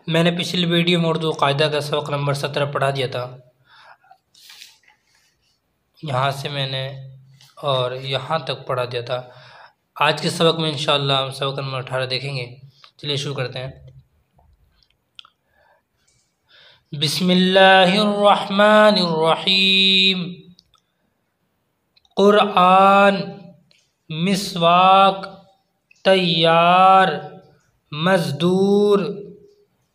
मैंने पिछली वीडियो में उर्दू कायदा का सबक नंबर 17 पढ़ा दिया था। यहाँ से मैंने और यहाँ तक पढ़ा दिया था। आज के सबक में इंशाअल्लाह हम सबक नंबर 18 देखेंगे। चलिए शुरू करते हैं। बिस्मिल्लाहिर्रहमानिर्रहीम। क़ुरआन, मिसवाक, तैयार, मज़दूर,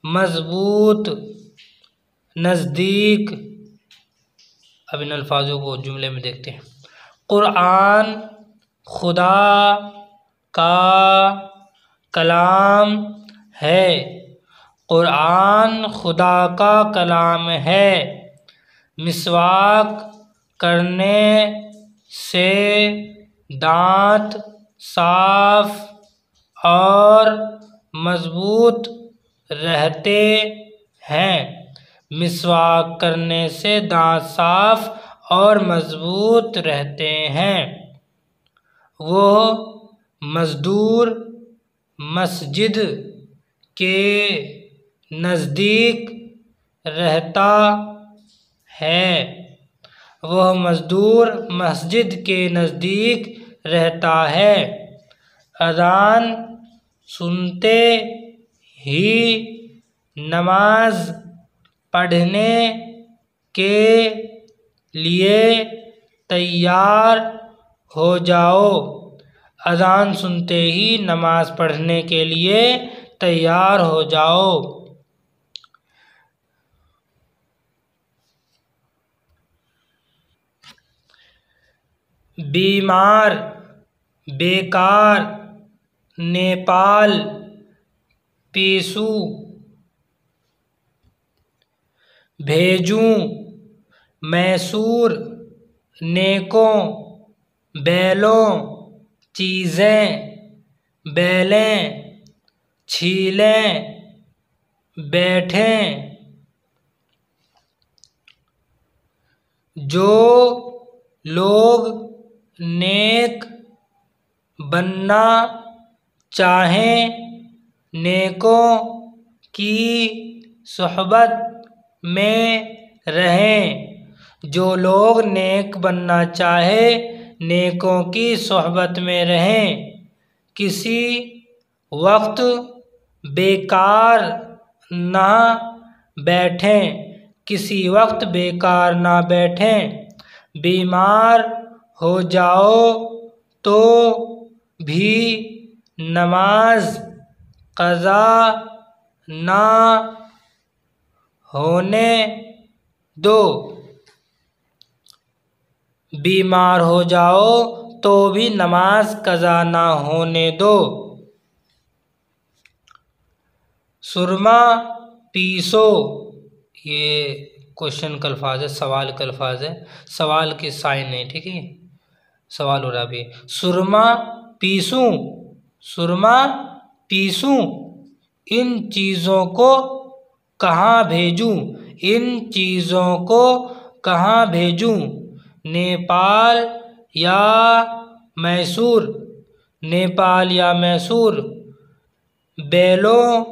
मज़बूत, नज़दीक। अब इन अल्फाजों को जुमले में देखते हैं। क़ुरआन खुदा का कलाम है। क़ुरआन खुदा का कलाम है। मिसवाक करने से दांत साफ और मज़बूत रहते हैं। मिसवाक करने से दांत साफ और मज़बूत रहते हैं। वो मज़दूर मस्जिद के नज़दीक रहता है। वह मज़दूर मस्जिद के नज़दीक रहता है। अज़ान सुनते ही नमाज पढ़ने के लिए तैयार हो जाओ। अज़ान सुनते ही नमाज पढ़ने के लिए तैयार हो जाओ। बीमार, बेकार, नेपाल, पीसू, भेजूं, मैसूर, नेकों, बैलों, चीज़ें, बैलें, छीलें, बैठें। जो लोग नेक बनना चाहें, नेकों की सोहबत में रहें। जो लोग नेक बनना चाहे नेकों की सोहबत में रहें। किसी वक्त बेकार ना बैठें। किसी वक्त बेकार ना बैठें। बीमार हो जाओ तो भी नमाज क़ज़ा ना होने दो। बीमार हो जाओ तो भी नमाज क़ज़ा ना होने दो। सुरमा पीसो, ये क्वेश्चन का अल्फाज है, सवाल का अल्फाज है, सवाल के साइन है, ठीक है। सवाल हो रहा अभी। सुरमा पीसूं, सुरमा पीसूं, इन चीज़ों को कहाँ भेजूं, इन चीज़ों को कहाँ भेजूं। नेपाल या मैसूर, नेपाल या मैसूर। बैलों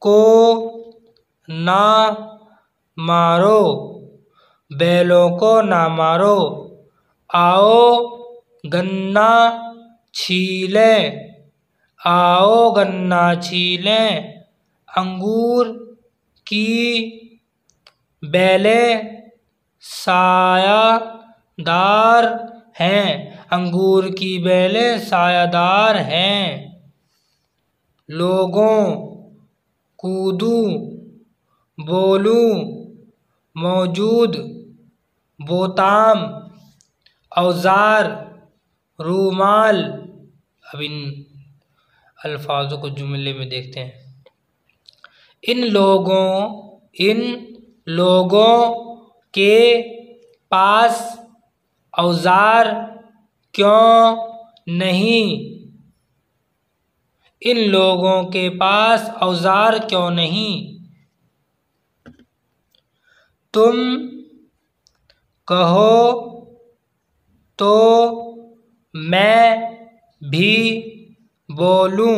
को ना मारो, बैलों को ना मारो। आओ गन्ना छीलें, आओ गन्ना छीलें। अंगूर की बेलें सायादार हैं, अंगूर की बेलें सायादार हैं। लोगों, कूदूं, बोलूं, मौजूद, बोताम, औज़ार, रूमाल। अब इन अल्फाजों को जुमले में देखते हैं। इन लोगों के पास औज़ार क्यों नहीं, इन लोगों के पास औज़ार क्यों नहीं। तुम कहो तो मैं भी बोलूं,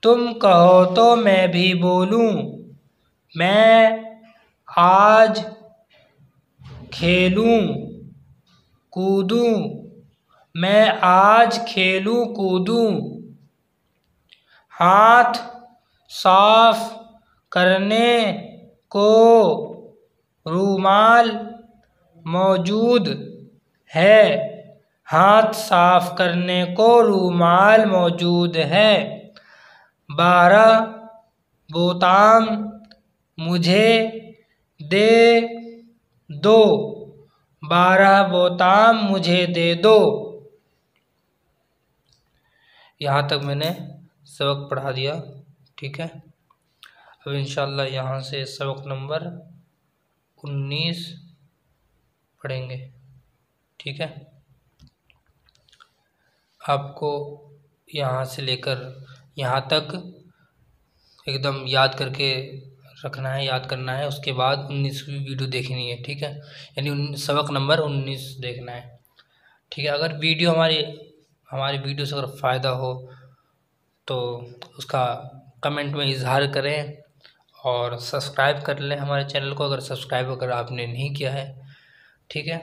तुम कहो तो मैं भी बोलूं, मैं आज खेलूं कूदूं, मैं आज खेलूं कूदूं। हाथ साफ करने को रूमाल मौजूद है, हाथ साफ करने को रूमाल मौजूद है। 12 बोताम मुझे दे दो, 12 बोताम मुझे दे दो। यहाँ तक मैंने सबक पढ़ा दिया, ठीक है। अब इंशाल्लाह यहाँ से सबक नंबर 19 पढ़ेंगे, ठीक है। आपको यहाँ से लेकर यहाँ तक एकदम याद करके रखना है, याद करना है। उसके बाद 19वीं वीडियो देखनी है, ठीक है। यानी सबक नंबर 19 देखना है, ठीक है। अगर वीडियो हमारी वीडियो से अगर फ़ायदा हो तो उसका कमेंट में इजहार करें और सब्सक्राइब कर लें हमारे चैनल को, अगर सब्सक्राइब अगर आपने नहीं किया है, ठीक है।